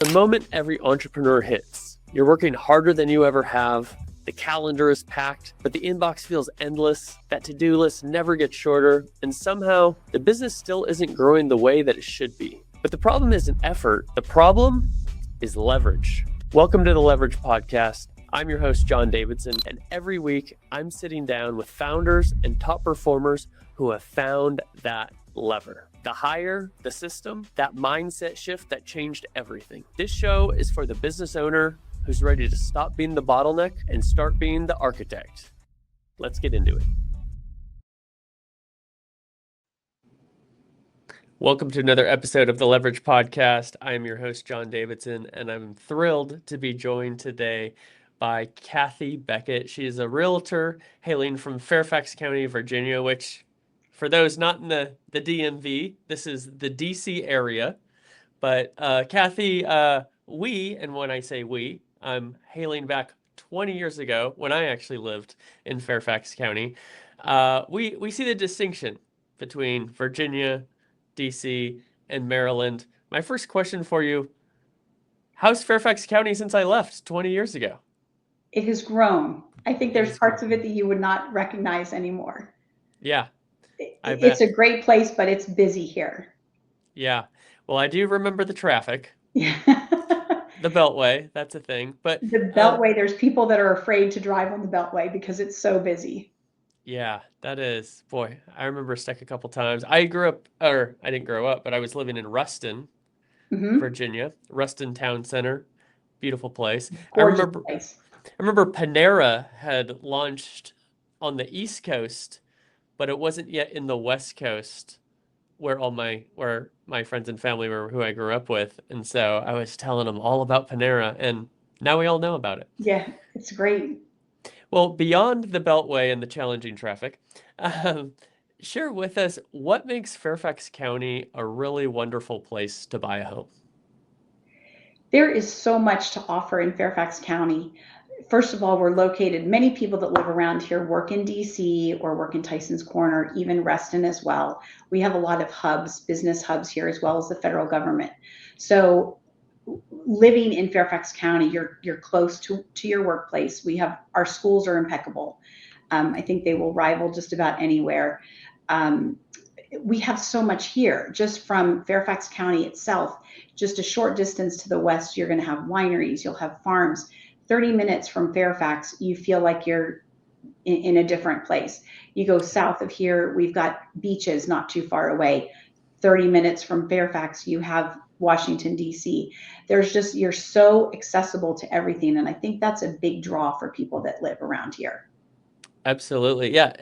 The moment every entrepreneur hits, you're working harder than you ever have. The calendar is packed, but the inbox feels endless. That to-do list never gets shorter, and somehow the business still isn't growing the way that it should be. But the problem isn't effort. The problem is leverage. Welcome to the Leverage Podcast. I'm your host, John Davidson, and every week I'm sitting down with founders and top performers who have found that lever. The hire, the system, that mindset shift that changed everything. This show is for the business owner who's ready to stop being the bottleneck and start being the architect. Let's get into it. Welcome to another episode of the Leverage Podcast. I am your host, John Davidson, and I'm thrilled to be joined today by Cathy Beckett. She is a realtor hailing from Fairfax County, Virginia, which, for those not in the DMV, this is the DC area. But Cathy, and when I say we, I'm hailing back 20 years ago when I actually lived in Fairfax County. We see the distinction between Virginia, DC, and Maryland. My first question for you, how's Fairfax County since I left 20 years ago? It has grown. I think there's parts of it that you would not recognize anymore. Yeah, I It's bet. a great place, but it's busy here. Yeah. Well, I do remember the traffic. Yeah. The Beltway, that's a thing. But The Beltway, there's people that are afraid to drive on the Beltway because it's so busy. yeah, that is, boy, I remember stuck a couple times. I didn't grow up, but I was living in Ruston, Virginia, Ruston Town Center. Beautiful place. Gorgeous place. I remember Panera had launched on the East Coast, but it wasn't yet in the West Coast where my friends and family were, who I grew up with. And so I was telling them all about Panera, and now we all know about it. Yeah, it's great. Well, beyond the Beltway and the challenging traffic, share with us what makes Fairfax County a really wonderful place to buy a home. There is so much to offer in Fairfax County. First of all, we're located, many people that live around here work in DC or work in Tyson's Corner, even Reston as well. We have a lot of hubs, business hubs here, as well as the federal government. So living in Fairfax County, you're close to your workplace. Our schools are impeccable. I think they will rival just about anywhere. We have so much here just from Fairfax County itself. Just a short distance to the west, you're going to have wineries, you'll have farms. 30 minutes from Fairfax, you feel like you're in a different place. You go south of here, we've got beaches not too far away. 30 minutes from Fairfax, you have Washington, D.C. You're so accessible to everything. And I think that's a big draw for people that live around here. Absolutely. Yeah.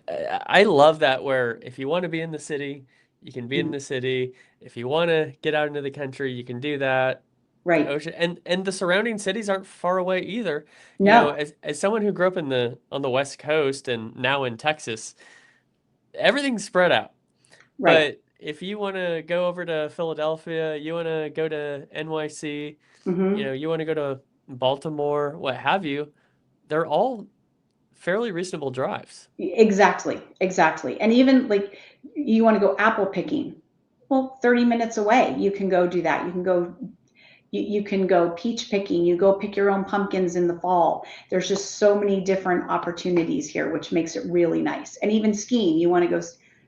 I love that, where if you want to be in the city, you can be in the city. If you want to get out into the country, you can do that. Right. The ocean and the surrounding cities aren't far away either. No. As someone who grew up on the West Coast and now in Texas, everything's spread out. Right. But if you want to go over to Philadelphia, you want to go to NYC, you want to go to Baltimore, what have you, they're all fairly reasonable drives. Exactly. And even like you want to go apple picking, well, 30 minutes away, you can go do that. You can go peach picking, you go pick your own pumpkins in the fall. There's just so many different opportunities here, which makes it really nice. And even skiing, you want to go,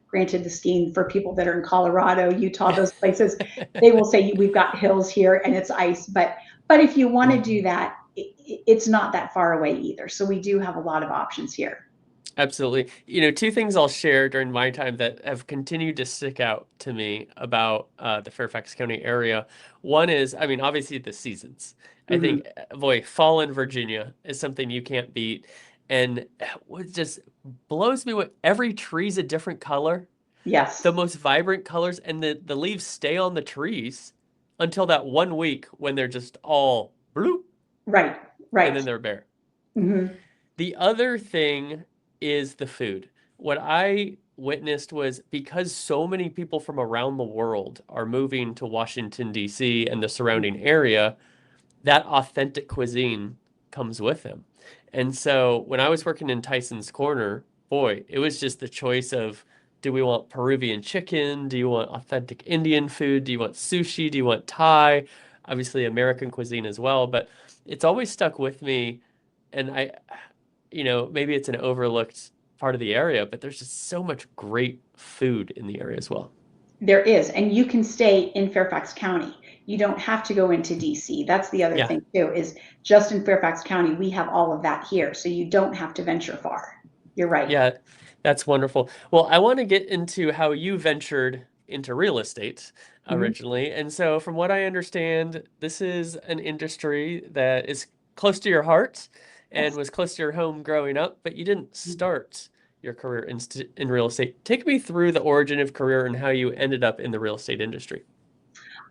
granted the skiing for people that are in Colorado, Utah, those places, they will say we've got hills here and it's ice. But if you want to do that, it's not that far away either. So we do have a lot of options here. Absolutely. Two things I'll share during my time that have continued to stick out to me about the Fairfax County area. One is, obviously the seasons. I think, boy, fall in Virginia is something you can't beat. And what just blows me, what every tree's a different color. Yes. The most vibrant colors, and the leaves stay on the trees until that 1 week when they're just all bloop. Right. And then they're bare. Mm-hmm. The other thing is the food. What I witnessed was, because so many people from around the world are moving to Washington, D.C. and the surrounding area, that authentic cuisine comes with them. And so when I was working in Tyson's Corner, boy, it was just the choice of, do we want Peruvian chicken? Do you want authentic Indian food? Do you want sushi? Do you want Thai? obviously American cuisine as well, but it's always stuck with me. And maybe it's an overlooked part of the area, but there's just so much great food in the area as well. There is, and you can stay in Fairfax County. You don't have to go into DC. That's the other Yeah. thing too, is just in Fairfax County, we have all of that here. So you don't have to venture far. You're right. Yeah, that's wonderful. Well, I want to get into how you ventured into real estate Mhm. originally. And so, from what I understand, this is an industry that is close to your heart and Yes. was close to your home growing up, but you didn't start your career in real estate. Take me through the origin of career and how you ended up in the real estate industry.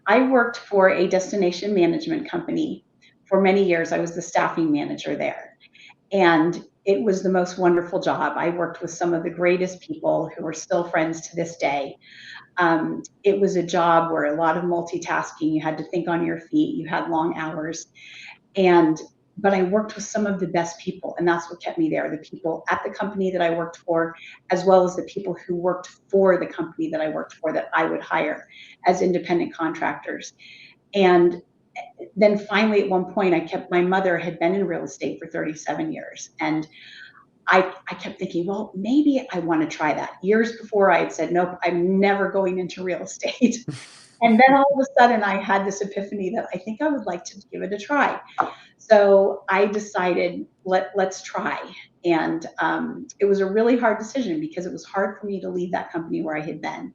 I worked for a destination management company for many years. I was the staffing manager there. And it was the most wonderful job. I worked with some of the greatest people who are still friends to this day. It was a job where a lot of multitasking, you had to think on your feet, you had long hours. And but I worked with some of the best people, and that's what kept me there. The people at the company that I worked for, as well as the people who worked for the company that I worked for that I would hire as independent contractors. And then finally, at one point, my mother had been in real estate for 37 years. And I kept thinking, well, maybe I want to try that. Years before, I had said, nope, I'm never going into real estate. And then all of a sudden, I had this epiphany that I think I would like to give it a try. So I decided, let's try. And it was a really hard decision because it was hard for me to leave that company where I had been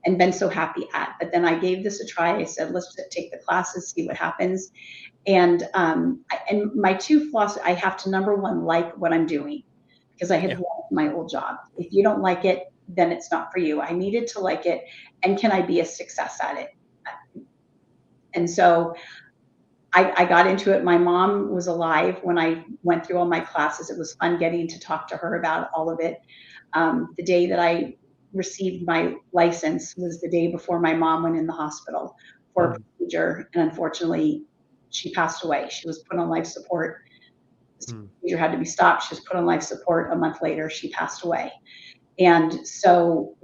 and been so happy at. But then I gave this a try. I said, let's take the classes, see what happens. And my two philosophies, I have to, number one, like what I'm doing because I had Yeah. loved my old job. If you don't like it, then it's not for you. I needed to like it. And can I be a success at it? And so I got into it. My mom was alive when I went through all my classes. It was fun getting to talk to her about all of it. The day that I received my license was the day before my mom went in the hospital for a Mm, procedure. And unfortunately, she passed away. She was put on life support. The mm, procedure had to be stopped. She was put on life support. A month later, she passed away. And so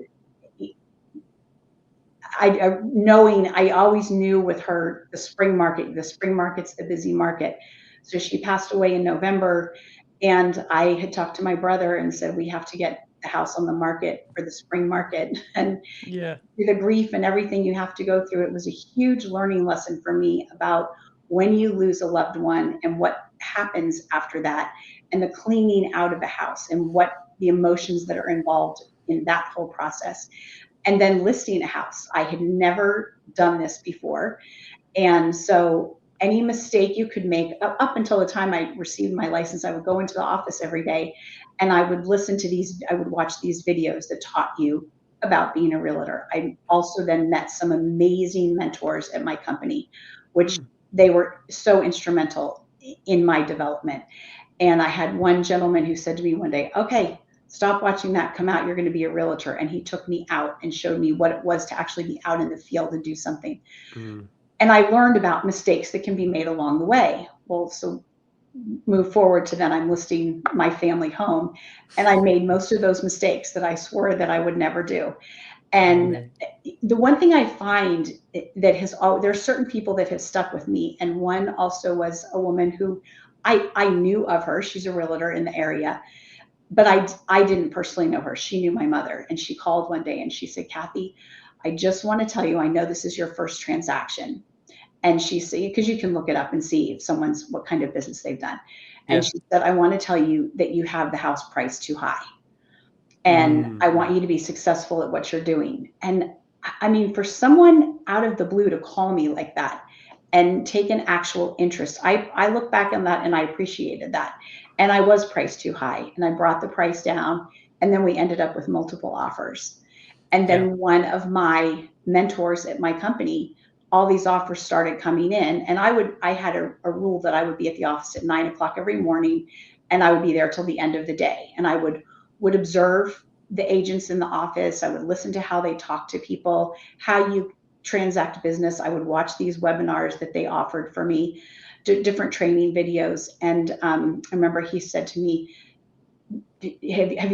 I always knew with her the spring market's the busy market. So she passed away in November, and I had talked to my brother and said we have to get the house on the market for the spring market. And yeah. through the grief and everything you have to go through, it was a huge learning lesson for me about when you lose a loved one and what happens after that, and the cleaning out of the house and what the emotions that are involved in that whole process, and then listing a house. I had never done this before. And so any mistake you could make up until the time I received my license, I would go into the office every day and I would I would watch these videos that taught you about being a realtor. I also then met some amazing mentors at my company, which Mm, they were so instrumental in my development. And I had one gentleman who said to me one day, okay, stop watching that, come out, you're going to be a realtor. And he took me out and showed me what it was to actually be out in the field and do something. mm, And I learned about mistakes that can be made along the way. Well, so move forward to then I'm listing my family home. And I made most of those mistakes that I swore that I would never do. oh And man. the one thing I find that there are certain people that have stuck with me. And one also was a woman who I knew of her. She's a realtor in the area, but I didn't personally know her. She knew my mother, and she called one day and she said, Cathy, I just want to tell you, I know this is your first transaction. And she said, because you can look it up and see if what kind of business they've done. And Yeah. she said, I want to tell you that you have the house price too high. And Mm, I want you to be successful at what you're doing. And I mean, for someone out of the blue to call me like that and take an actual interest, I look back on that and I appreciated that. And I was priced too high and I brought the price down. And then we ended up with multiple offers. And yeah. then one of my mentors at my company, all these offers started coming in. And I had a rule that I would be at the office at 9 o'clock every morning and I would be there till the end of the day. And I would observe the agents in the office. I would listen to how they talk to people, how you transact business. I would watch these webinars that they offered for me, different training videos. And I remember he said to me, have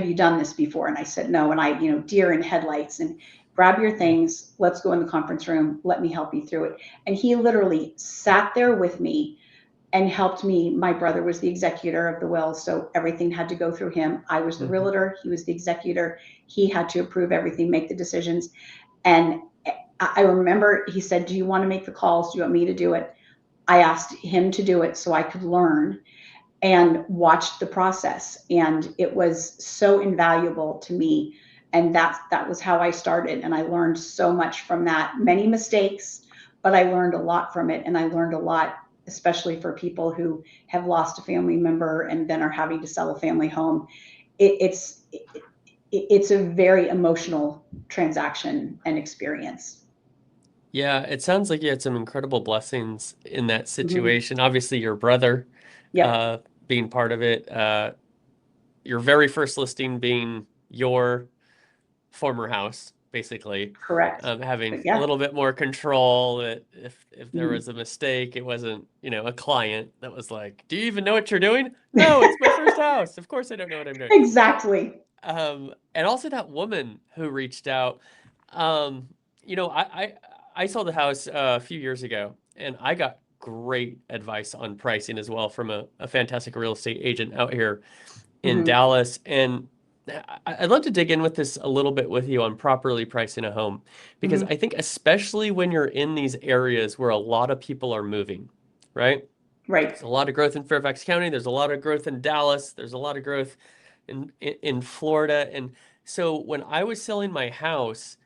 you done this before? And I said, no. And I, deer in headlights. And grab your things, let's go in the conference room, let me help you through it. And he literally sat there with me and helped me. My brother was the executor of the will, so everything had to go through him. I was the realtor, he was the executor. He had to approve everything, make the decisions. And I remember he said, do you want to make the calls? Do you want me to do it? I asked him to do it so I could learn and watched the process. And it was so invaluable to me. And that was how I started. And I learned so much from that. Many mistakes, but I learned a lot from it. And I learned a lot, especially for people who have lost a family member and then are having to sell a family home. It's a very emotional transaction and experience. Yeah, it sounds like you had some incredible blessings in that Mm-hmm. situation. Obviously, your brother Yep. uh, being part of it, your very first listing being your former house, basically, Correct. having But a yeah. little bit more control. That if there Mm-hmm. was a mistake, it wasn't, a client that was like, "Do you even know what you're doing?" No, it's my first house. Of course, I don't know what I'm doing. Exactly. And also that woman who reached out. Um, you know, I, I I sold a house a few years ago, and I got great advice on pricing as well from a fantastic real estate agent out here in Mm-hmm. Dallas. And I'd love to dig in with this a little bit with you on properly pricing a home, because Mm-hmm. I think especially when you're in these areas where a lot of people are moving, right? Right. There's a lot of growth in Fairfax County. There's a lot of growth in Dallas. There's a lot of growth in Florida. And so when I was selling my house,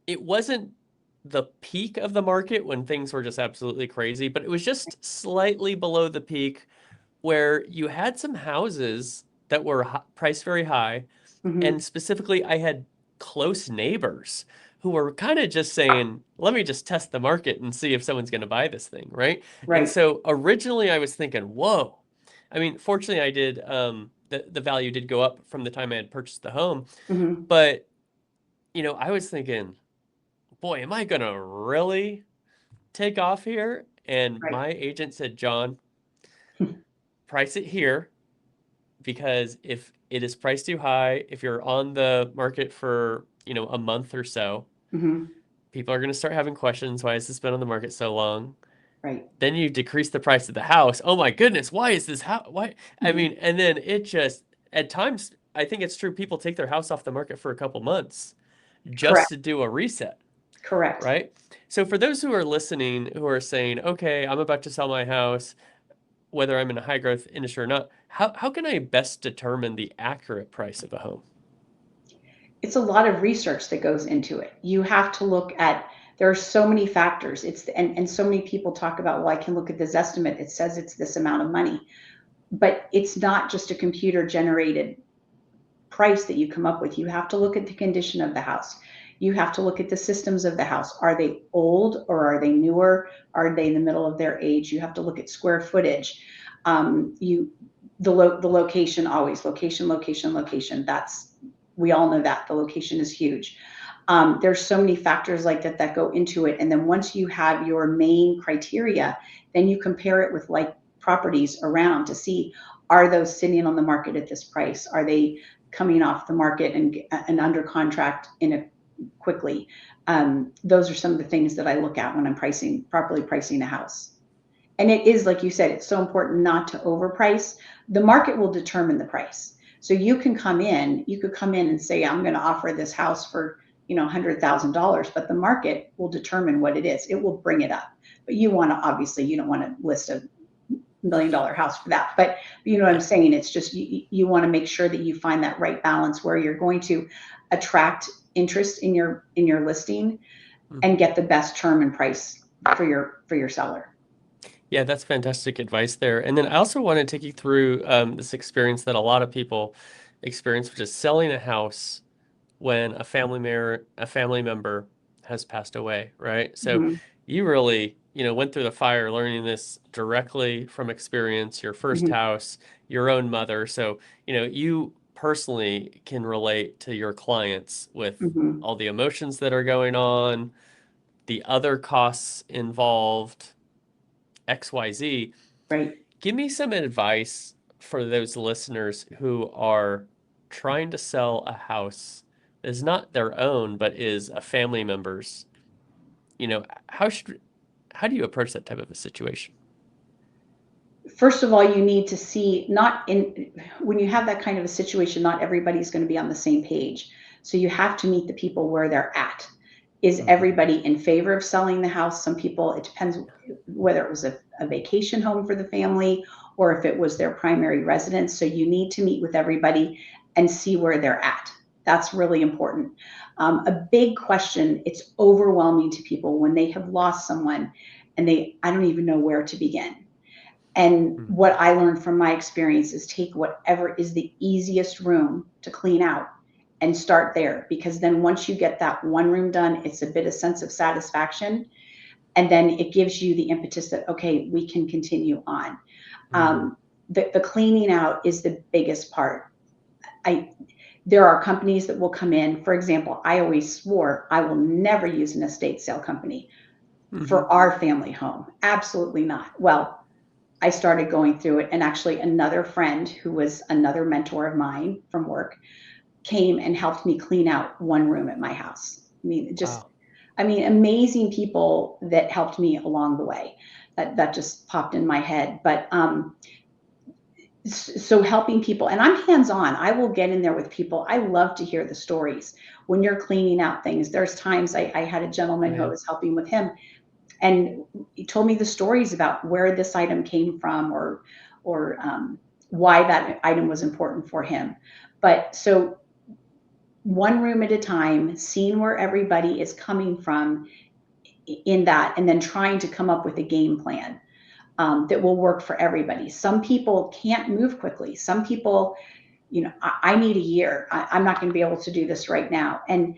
it wasn't the peak of the market when things were just absolutely crazy, but it was just slightly below the peak where you had some houses that were priced very high. Mm-hmm. And specifically, I had close neighbors who were kind of just saying, let me just test the market and see if someone's going to buy this thing, right? And Right. so originally I was thinking, whoa. I mean, fortunately, I did, the value did go up from the time I had purchased the home. Mm-hmm. But, I was thinking, boy, am I going to really take off here? And Right. my agent said, John, price it here, because if it is priced too high, if you're on the market for, a month or so, Mm-hmm. people are going to start having questions. Why has this been on the market so long? Right. Then you decrease the price of the house. Oh my goodness, why is this house? Why? I Mm-hmm. mean, and then it just, at times, I think it's true. People take their house off the market for a couple months just Correct. to do a reset, Correct. right? So for those who are listening, who are saying, okay, I'm about to sell my house, whether I'm in a high growth industry or not, how can I best determine the accurate price of a home? It's a lot of research that goes into it. You have to look at, there are so many factors. And so many people talk about, well, I can look at this estimate. It says it's this amount of money. But it's not just a computer generated price that you come up with. You have to look at the condition of the house. You have to look at the systems of the house. Are they old or are they newer? Are they in the middle of their age? You have to look at square footage. You the location, always location, location, location. That's, we all know that the location is huge. There's so many factors like that that go into it. And then once you have your main criteria, then you compare it with like properties around to see, are those sitting on the market at this price? Are they coming off the market and under contract in a quickly? Those are some of the things that I look at when I'm properly pricing a house. And it is, like you said, it's so important not to overprice. The market will determine the price. So you could come in and say, I'm going to offer this house for, $100,000, but the market will determine what it is. It will bring it up. But obviously, you don't want to list a $1 million house for that. But you know what I'm Yeah. saying? It's just, you want to make sure that you find that right balance where you're going to attract interest in your listing and Mhm. get the best term and price for your seller. Yeah, that's fantastic advice there. And then I also want to take you through this experience that a lot of people experience, which is selling a house when a family member has passed away, right? So Mm-hmm. you really, went through the fire learning this directly from experience, your first Mm-hmm. house, your own mother. So, you personally can relate to your clients with Mm-hmm. all the emotions that are going on, the other costs involved, XYZ. Right. Give me some advice for those listeners who are trying to sell a house is not their own, but is a family member's, how do you approach that type of a situation? First of all, you need to see, not in, when you have that kind of a situation, not everybody's going to be on the same page. So you have to meet the people where they're at. Is everybody in favor of selling the house? Some people, it depends whether it was a vacation home for the family or if it was their primary residence. So you need to meet with everybody and see where they're at. That's really important. A big question, it's overwhelming to people when they have lost someone and I don't even know where to begin. And what I learned from my experience is take whatever is the easiest room to clean out and start there. Because then once you get that one room done, it's a bit of sense of satisfaction. And then it gives you the impetus that, okay, we can continue on. The cleaning out is the biggest part. There are companies that will come in. For example, I always swore I will never use an estate sale company for our family home. Absolutely not. Well, I started going through it, and actually another friend who was another mentor of mine from work came and helped me clean out one room at my house. I mean, Wow. amazing people that helped me along the way. That just popped in my head. But so helping people, and I'm hands-on. I will get in there with people. I love to hear the stories when you're cleaning out things. There's times I had a gentleman who I was helping with him, and he told me the stories about where this item came from or why that item was important for him. But so one room at a time, seeing where everybody is coming from in that, and then trying to come up with a game plan that will work for everybody. Some people can't move quickly. Some people, I need a year. I'm not going to be able to do this right now. And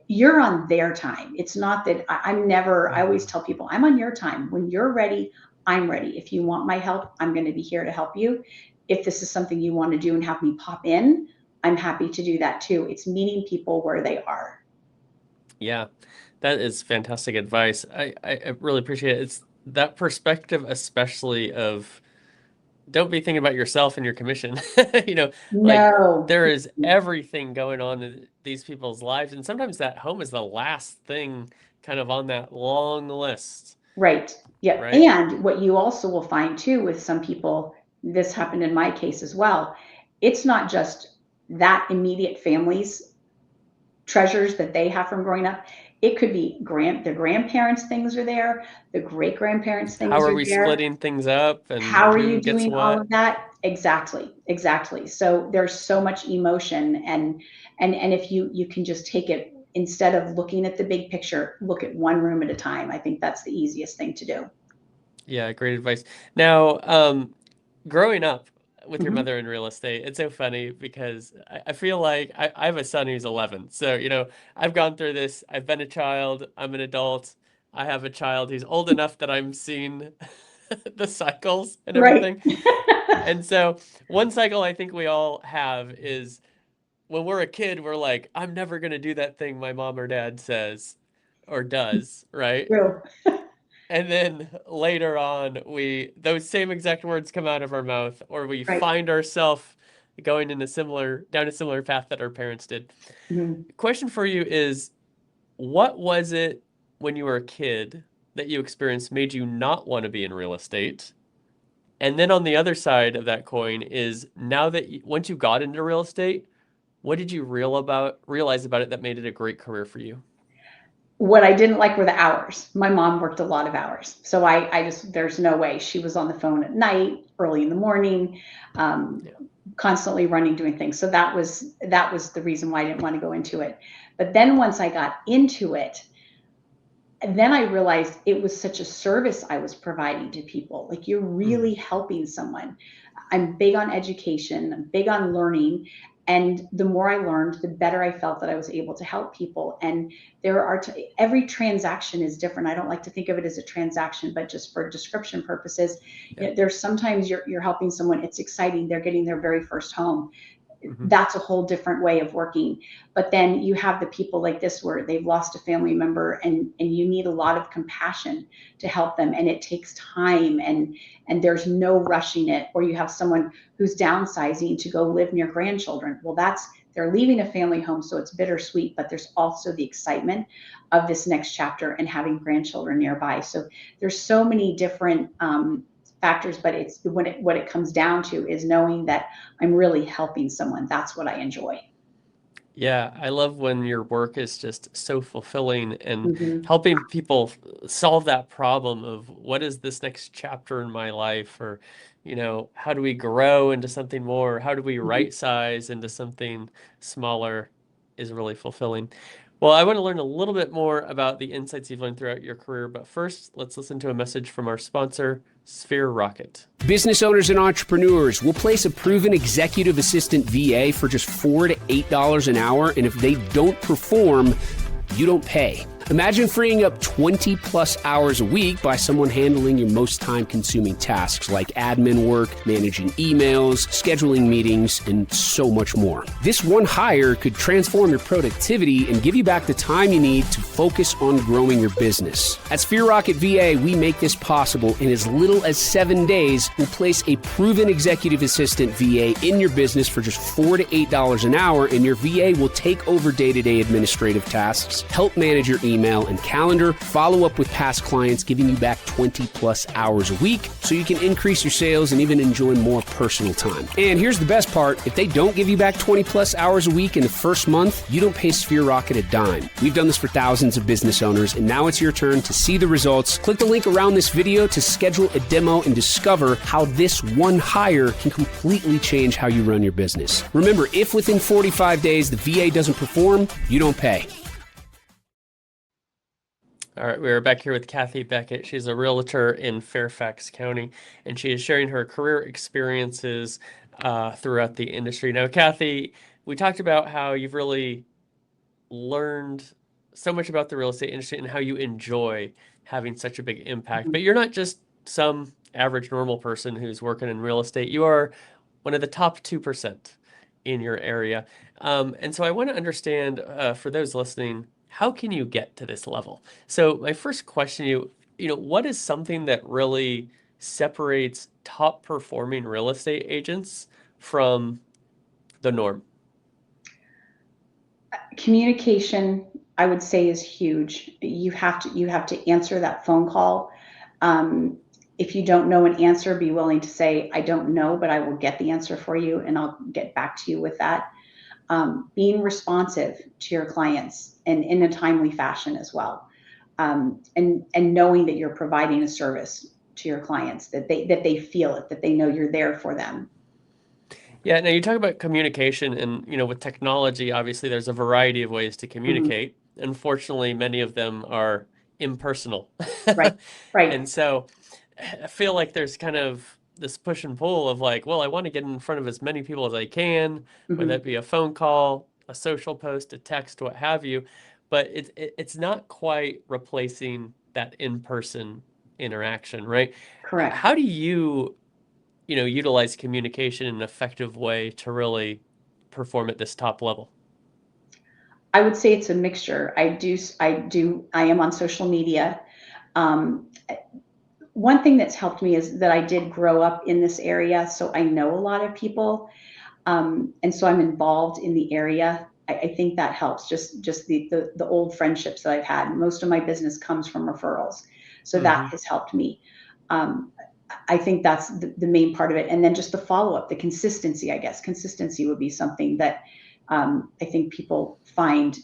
you're on their time. It's not that I always tell people, I'm on your time. When you're ready, I'm ready. If you want my help, I'm going to be here to help you. If this is something you want to do and have me pop in, I'm happy to do that too. It's meeting people where they are. Yeah, that is fantastic advice. I really appreciate it. It's that perspective, especially of don't be thinking about yourself and your commission. Like No. there is everything going on in these people's lives. And sometimes that home is the last thing kind of on that long list, Right. Yeah. right? And what you also will find too with some people, this happened in my case as well. It's not just that immediate family's treasures that they have from growing up. It could be the grandparents' things are there, the great grandparents' How things are are we there. splitting things up and How are you who gets doing all what? of that? Exactly. Exactly. So there's so much emotion, and if you can just take it, instead of looking at the big picture, look at one room at a time. I think that's the easiest thing to do. Yeah, great advice. Now, growing up with your Mhm. mother in real estate, it's so funny because I feel like I have a son who's 11. So, I've gone through this. I've been a child. I'm an adult. I have a child who's old enough that I'm seeing the cycles and Right. everything. And so, one cycle I think we all have is when we're a kid, we're like, I'm never going to do that thing my mom or dad says or does, right? True. And then later on, those same exact words come out of our mouth, or we Right. find ourselves going down a similar path that our parents did. Mhm. Question for you is, what was it when you were a kid that you experienced made you not want to be in real estate? And then on the other side of that coin is now that once you got into real estate, what did you realize about it that made it a great career for you? What I didn't like were the hours. My mom worked a lot of hours. So I just, there's no way. She was on the phone at night, early in the morning, um, Yeah. constantly running, doing things. So that was the reason why I didn't want to go into it. But then once I got into it, then I realized it was such a service I was providing to people. Like, you're really helping someone. I'm big on education, I'm big on learning. And the more I learned, the better I felt that I was able to help people. And every transaction is different. I don't like to think of it as a transaction, but just for description purposes, Yeah. there's sometimes you're helping someone, it's exciting, they're getting their very first home. Hmm. That's a whole different way of working. But then you have the people like this where they've lost a family member, and you need a lot of compassion to help them, and it takes time, and there's no rushing it. Or you have someone who's downsizing to go live near grandchildren. Well, they're leaving a family home, so it's bittersweet, but there's also the excitement of this next chapter and having grandchildren nearby. So there's so many different factors, but it's what it comes down to is knowing that I'm really helping someone. That's what I enjoy. Yeah, I love when your work is just so fulfilling and Mm-hmm. helping people solve that problem of what is this next chapter in my life, or, how do we grow into something more? How do we Mm-hmm. right size into something smaller is really fulfilling. Well, I want to learn a little bit more about the insights you've learned throughout your career, but first, let's listen to a message from our sponsor, Sphere Rocket. Business owners and entrepreneurs will place a proven executive assistant VA for just $4 to $8 an hour, and if they don't perform, you don't pay. Imagine freeing up 20 plus hours a week by someone handling your most time-consuming tasks like admin work, managing emails, scheduling meetings, and so much more. This one hire could transform your productivity and give you back the time you need to focus on growing your business. At Sphere Rocket VA, we make this possible in as little as 7 days. We'll place a proven executive assistant VA in your business for just $4 to $8 an hour, and your VA will take over day-to-day administrative tasks, help manage your email and calendar, follow up with past clients, giving you back 20 plus hours a week so you can increase your sales and even enjoy more personal time. And here's the best part. If they don't give you back 20 plus hours a week in the first month, you don't pay Sphere Rocket a dime. We've done this for thousands of business owners, and now it's your turn to see the results. Click the link around this video to schedule a demo and discover how this one hire can completely change how you run your business. Remember, if within 45 days the VA doesn't perform, you don't pay. All right, we're back here with Cathy Beckett. She's a realtor in Fairfax County, and she is sharing her career experiences throughout the industry. Now, Cathy, we talked about how you've really learned so much about the real estate industry and how you enjoy having such a big impact. But you're not just some average normal person who's working in real estate. You are one of the top 2% in your area. And so I want to understand, for those listening, how can you get to this level? So my first question, what is something that really separates top performing real estate agents from the norm? Communication, I would say, is huge. You have to answer that phone call. If you don't know an answer, be willing to say, I don't know, but I will get the answer for you and I'll get back to you with that. Being responsive to your clients and in a timely fashion as well. And knowing that you're providing a service to your clients, that they feel it, that they know you're there for them. Yeah, now you talk about communication, and with technology, obviously there's a variety of ways to communicate. Unfortunately, many of them are impersonal. Right, right. And so I feel like there's kind of this push and pull of like, well, I want to get in front of as many people as I can, whether that be a phone call, a social post, a text, what have you. But it's not quite replacing that in-person interaction, right? Correct. How do you utilize communication in an effective way to really perform at this top level? I would say it's a mixture. I am on social media. One thing that's helped me is that I did grow up in this area, so I know a lot of people. And so I'm involved in the area. I think that helps, just the old friendships that I've had. Most of my business comes from referrals. So that has helped me. I think that's the main part of it. And then just the follow-up, the consistency, I guess. Consistency would be something that I think people find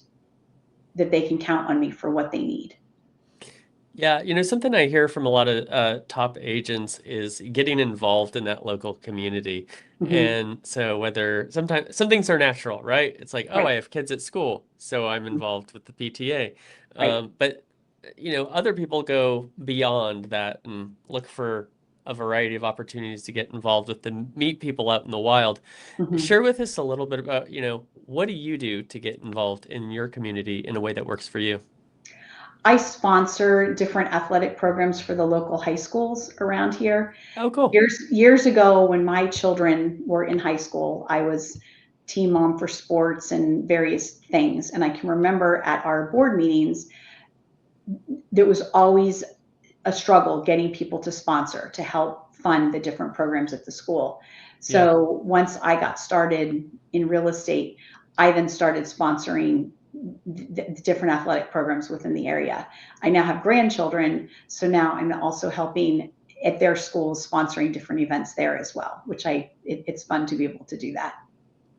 that they can count on me for what they need. Yeah, something I hear from a lot of top agents is getting involved in that local community. And so whether sometimes some things are natural, right? It's like, oh, Right. I have kids at school, so I'm involved with the PTA. Right. But other people go beyond that and look for a variety of opportunities to get involved with and meet people out in the wild. Share with us a little bit about, what do you do to get involved in your community in a way that works for you? I sponsor different athletic programs for the local high schools around here. Oh, cool. Years ago, when my children were in high school, I was team mom for sports and various things. And I can remember at our board meetings, there was always a struggle getting people to sponsor, to help fund the different programs at the school. So once I got started in real estate, I then started sponsoring different athletic programs within the area. I now have grandchildren, so now I'm also helping at their schools, sponsoring different events there as well, which it's fun to be able to do that.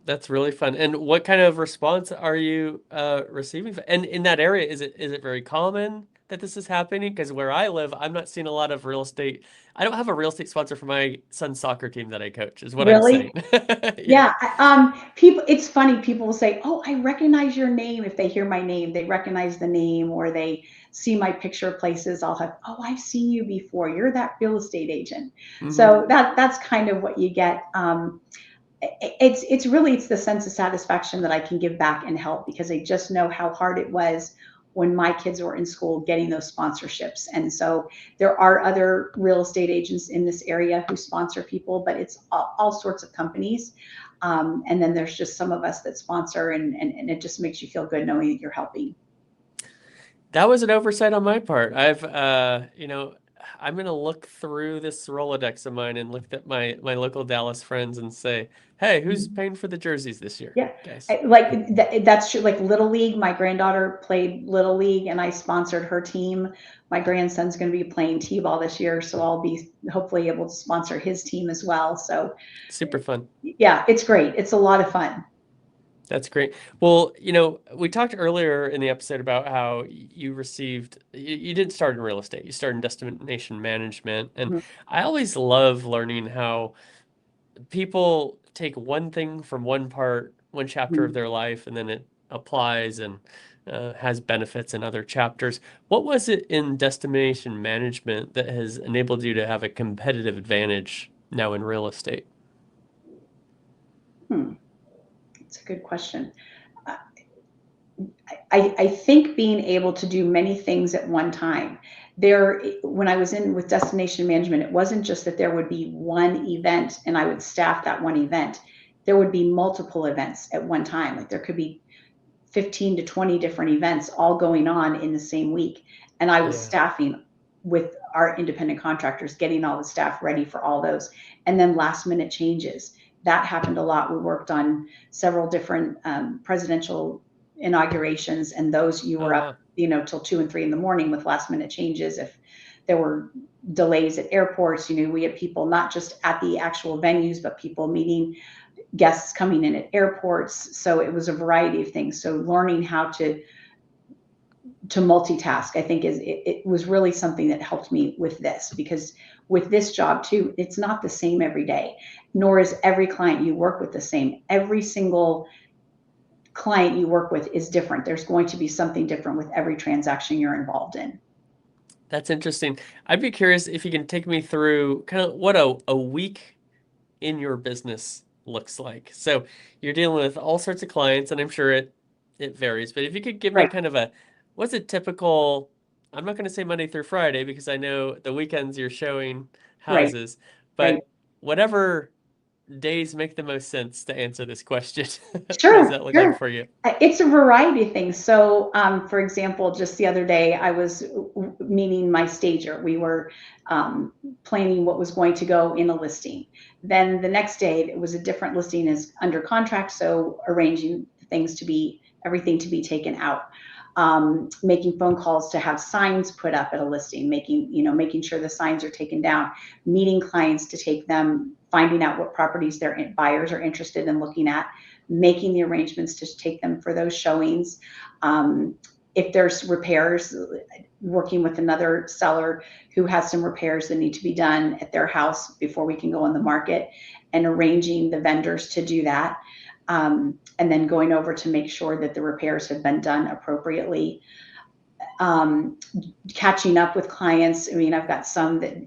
That's really fun. And what kind of response are you receiving? And in that area, is it very common that this is happening? Because where I live, I'm not seeing a lot of real estate. I don't have a real estate sponsor for my son's soccer team that I coach, is what I'm Really? saying. Yeah. Yeah. People, it's funny. People will say, "Oh, I recognize your name." If they hear my name, they recognize the name, or they see my picture places. I'll have, "Oh, I've seen you before. You're that real estate agent." So that's kind of what you get. It's the sense of satisfaction that I can give back and help, because I just know how hard it was when my kids were in school getting those sponsorships. And so there are other real estate agents in this area who sponsor people, but it's all sorts of companies. And then there's just some of us that sponsor, and it just makes you feel good knowing that you're helping. That was an oversight on my part. I'm going to look through this Rolodex of mine and look at my local Dallas friends and say, hey, who's paying for the jerseys this year, Yeah, guys? that's true. Like Little League, my granddaughter played Little League, and I sponsored her team. My grandson's going to be playing t-ball this year, so I'll be hopefully able to sponsor his team as well. So Super fun. yeah, it's great. It's a lot of fun. That's great. Well, we talked earlier in the episode about how you didn't start in real estate. You started in destination management. And I always love learning how people take one thing from one chapter of their life, and then it applies and has benefits in other chapters. What was it in destination management that has enabled you to have a competitive advantage now in real estate? That's a good question. I think being able to do many things at one time. When I was with destination management, it wasn't just that there would be one event and I would staff that one event. There would be multiple events at one time. Like there could be 15 to 20 different events all going on in the same week. And I was staffing with our independent contractors, getting all the staff ready for all those. And then last minute changes. That happened a lot. We worked on several different presidential inaugurations, and those you were up, till 2 and 3 in the morning with last minute changes. If there were delays at airports, we had people not just at the actual venues, but people meeting guests coming in at airports. So it was a variety of things. So learning how to multitask, I think it was really something that helped me with this, because with this job too, it's not the same every day, nor is every client you work with the same. Every single client you work with is different. There's going to be something different with every transaction you're involved in. That's interesting. I'd be curious if you can take me through kind of what a week in your business looks like. So you're dealing with all sorts of clients, and I'm sure it varies, but if you could give me kind of what's a typical, I'm not going to say Monday through Friday, because I know the weekends you're showing houses, but whatever days make the most sense to answer this question. Sure. What does that look like for you? It's a variety of things. So, for example, just the other day, I was meeting my stager. We were planning what was going to go in a listing. Then the next day, it was a different listing is under contract. So arranging everything to be taken out. Making phone calls to have signs put up at a listing, making sure the signs are taken down, meeting clients to take them, finding out what properties their buyers are interested in looking at, making the arrangements to take them for those showings. If there's repairs, working with another seller who has some repairs that need to be done at their house before we can go on the market, and arranging the vendors to do that. And then going over to make sure that the repairs have been done appropriately. Catching up with clients. I mean, I've got some that,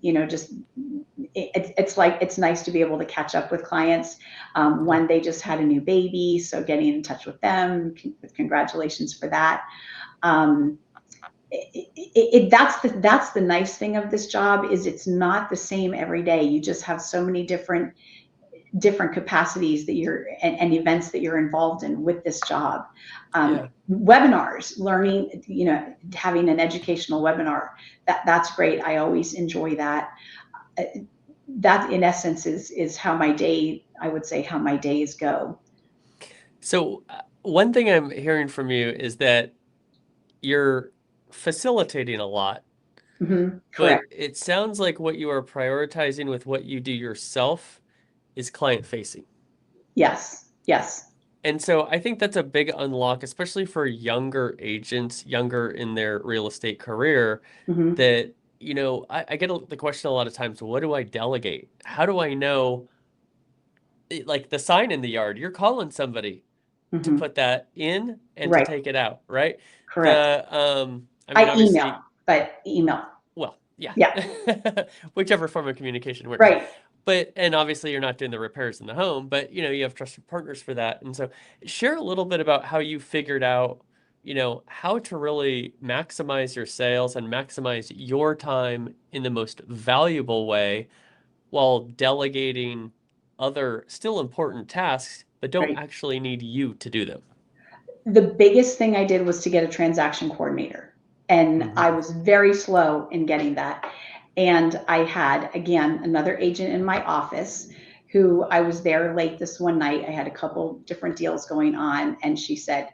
it's nice to be able to catch up with clients when they just had a new baby. So getting in touch with them, with congratulations for that. That's the nice thing of this job, is it's not the same every day. You just have so many different capacities that and events that you're involved in with this job. Webinars, learning, having an educational webinar, that's great. I always enjoy that. That in essence is how my day, I would say how my days go. So one thing I'm hearing from you is that you're facilitating a lot, but Correct. it sounds like what you are prioritizing with what you do yourself is client facing. Yes. Yes. And so I think that's a big unlock, especially for younger agents, younger in their real estate career, Hmm. that, I get the question a lot of times, what do I delegate? How do I know, like the sign in the yard, you're calling somebody to Hmm. put that in and to Right. take it out, right? Correct. I mean, I email, obviously, but email. well, yeah, Yeah. whichever form of communication works. Right. But, and obviously you're not doing the repairs in the home, but you have trusted partners for that. And so share a little bit about how you figured out, how to really maximize your sales and maximize your time in the most valuable way while delegating other still important tasks, but don't Right. actually need you to do them. The biggest thing I did was to get a transaction coordinator. And I Hmm. was very slow in getting that. And I had, again, another agent in my office who I was there late this one night. I had a couple different deals going on. And she said,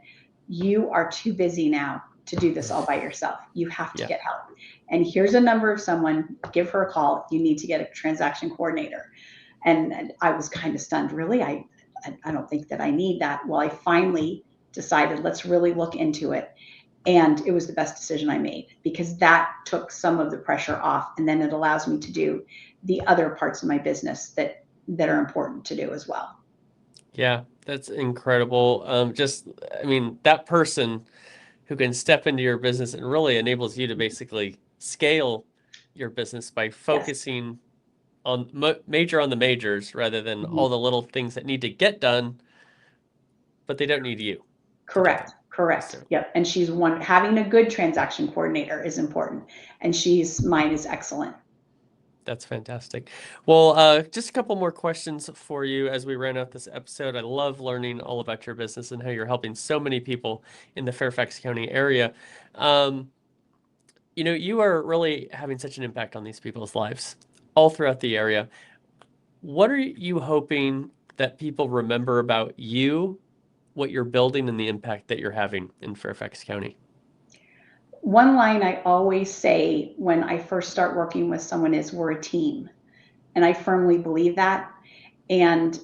"You are too busy now to do this all by yourself. You have to Yeah. get help. And here's a number of someone, give her a call. You need to get a transaction coordinator." And I was kind of stunned. Really? I don't think that I need that. Well, I finally decided, let's really look into it. And it was the best decision I made because that took some of the pressure off. And then it allows me to do the other parts of my business that are important to do as well. Yeah, that's incredible. I mean, that person who can step into your business and really enables you to basically scale your business by Yes. focusing on major on the majors rather than Mhm. all the little things that need to get done, but they don't need you to do them Correct. Correct. necessarily. Yep. And she's one, having a good transaction coordinator is important. And mine is excellent. That's fantastic. Well, just a couple more questions for you as we round out this episode. I love learning all about your business and how you're helping so many people in the Fairfax County area. Um, you are really having such an impact on these people's lives all throughout the area. What are you hoping that people remember about you, what you're building, and the impact that you're having in Fairfax County? One line I always say when I first start working with someone is, we're a team. And I firmly believe that. And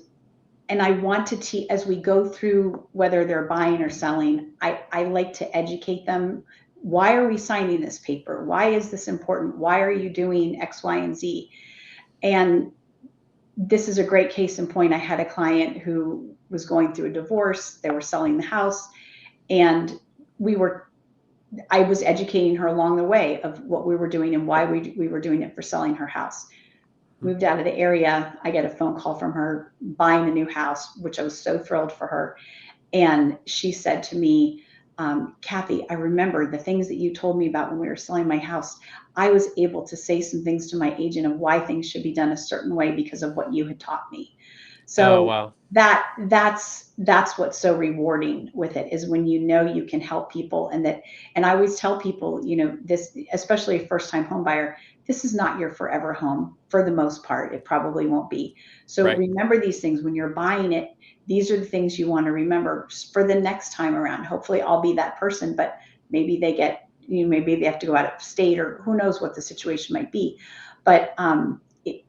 I want to teach as we go through whether they're buying or selling, I like to educate them. Why are we signing this paper? Why is this important? Why are you doing X, Y, and Z? And this is a great case in point. I had a client who was going through a divorce. They were selling the house, and we were I was educating her along the way of what we were doing and why we were doing it for selling her house. Moved out of the area. I get a phone call from her buying a new house, which I was so thrilled for her. And she said to me, "Cathy, I remember the things that you told me about when we were selling my house. I was able to say some things to my agent of why things should be done a certain way because of what you had taught me." Oh, So wow. that's what's so rewarding with it is when you know you can help people. And I always tell people, this, especially a first time home buyer, this is not your forever home for the most part. It probably won't be. So Right. remember these things when you're buying it. These are the things you want to remember for the next time around. Hopefully I'll be that person, but maybe maybe they have to go out of state or who knows what the situation might be. But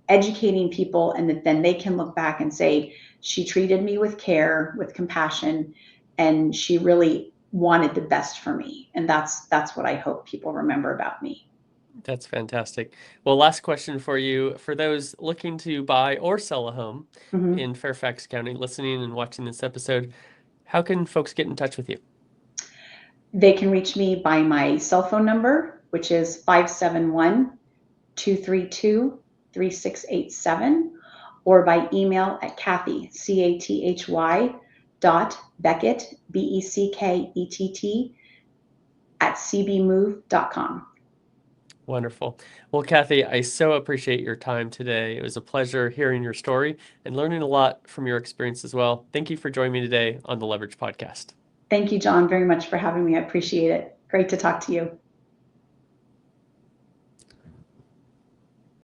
educating people, and then they can look back and say, she treated me with care, with compassion, and she really wanted the best for me. And that's what I hope people remember about me. That's fantastic. Well, last question for you. For those looking to buy or sell a home Mhm. in Fairfax County, listening and watching this episode, how can folks get in touch with you? They can reach me by my cell phone number, which is 571-232-3687, or by email at Cathy, Cathy Beckett, Beckett, at cbmove.com. Wonderful. Well, Cathy, I so appreciate your time today. It was a pleasure hearing your story and learning a lot from your experience as well. Thank you for joining me today on the Leverage Podcast. Thank you, John, very much for having me. I appreciate it. Great to talk to you.